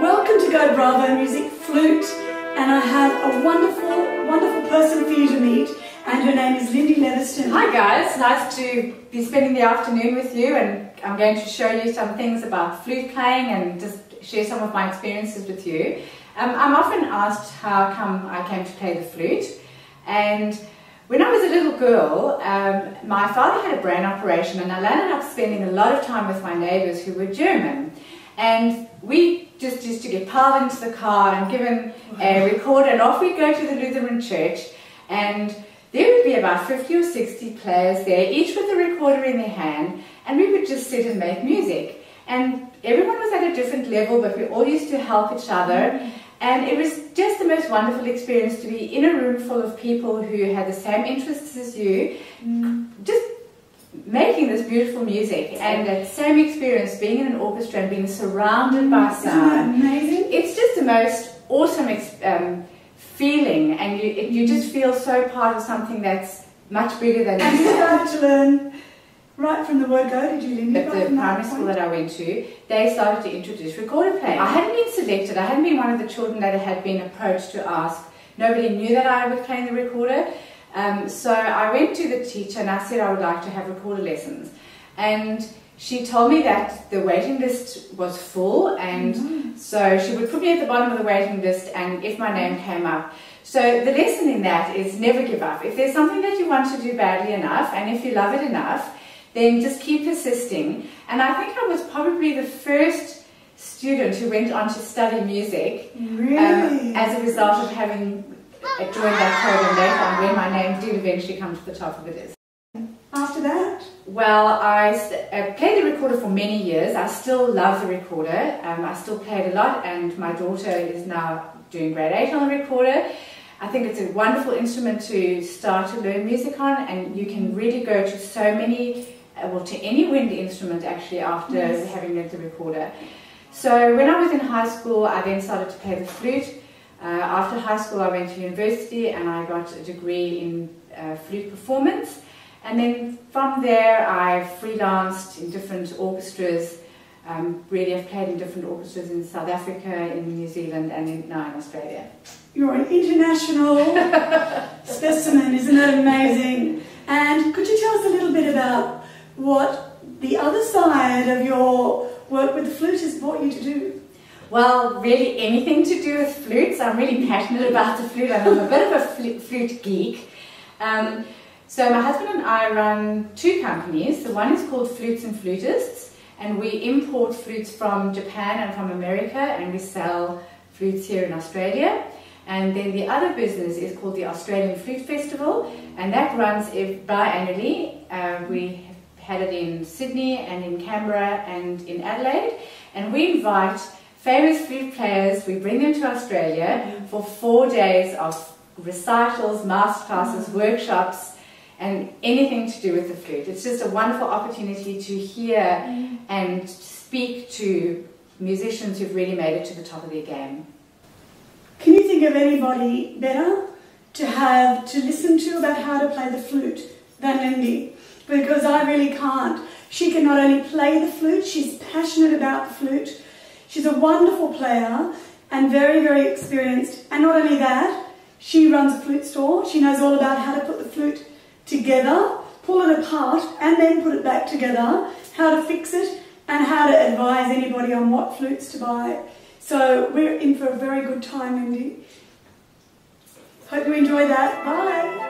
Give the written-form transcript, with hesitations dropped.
Welcome to GoBravo Music Flute, and I have a wonderful, wonderful person for you to meet, and her name is Lyndie Leviston. Hi guys, nice to be spending the afternoon with you, and I'm going to show you some things about flute playing and just share some of my experiences with you. I'm often asked how come I came to play the flute, and when I was a little girl, my father had a brain operation, and I landed up spending a lot of time with my neighbours who were German. And we just used to get piled into the car and given a recorder, and off we'd go to the Lutheran church, and there would be about 50 or 60 players there, each with a recorder in their hand, and we would just sit and make music. And everyone was at a different level, but we all used to help each other. And it was just the most wonderful experience to be in a room full of people who had the same interests as you, just making this beautiful music. And that same experience, being in an orchestra and being surrounded by sound. Isn't that amazing? It's just the most awesome feeling, and you just feel so part of something that's much bigger than And you yourself. started to learn right from the word go, did you, Lyndie? At the primary school that I went to, they started to introduce recorder playing. I hadn't been selected, I hadn't been one of the children that had been approached to ask. Nobody knew that I was playing the recorder. So I went to the teacher and I said I would like to have recorder lessons. And she told me that the waiting list was full, and so she would put me at the bottom of the waiting list, and if my name came up. So the lesson in that is never give up. If there's something that you want to do badly enough, and if you love it enough, then just keep persisting. And I think I was probably the first student who went on to study music, Really? as a result of having joined that program later on, when my name did eventually come to the top of the list. After that? Well, I played the recorder for many years. I still love the recorder. I still play it a lot, and my daughter is now doing grade 8 on the recorder. I think it's a wonderful instrument to start to learn music on, and you can really go to so many, well, to any wind instrument actually after having learned the recorder. So when I was in high school, I then started to play the flute. After high school, I went to university and I got a degree in flute performance. And then from there, I freelanced in different orchestras. Really, I've played in different orchestras in South Africa, in New Zealand, and now in Australia. You're an international specimen, isn't that amazing? And could you tell us a little bit about what the other side of your work with the flute has brought you to do? Well, really anything to do with flutes. I'm really passionate about the flute, and I'm a bit of a flute geek. So my husband and I run two companies. The one is called Flutes and Flutists, and we import flutes from Japan and from America, and we sell flutes here in Australia. And then the other business is called the Australian Flute Festival, and that runs biannually. We had it in Sydney and in Canberra and in Adelaide, and we invite famous flute players. We bring them to Australia for 4 days of recitals, masterclasses, workshops, and anything to do with the flute. It's just a wonderful opportunity to hear and speak to musicians who've really made it to the top of their game. Can you think of anybody better to listen to about how to play the flute than Lyndie? Because I really can't. She can not only play the flute, she's passionate about the flute. She's a wonderful player and very, very experienced. And not only that, she runs a flute store. She knows all about how to put the flute together, pull it apart, and then put it back together, how to fix it, and how to advise anybody on what flutes to buy. So we're in for a very good time, Lyndie. Hope you enjoy that. Bye.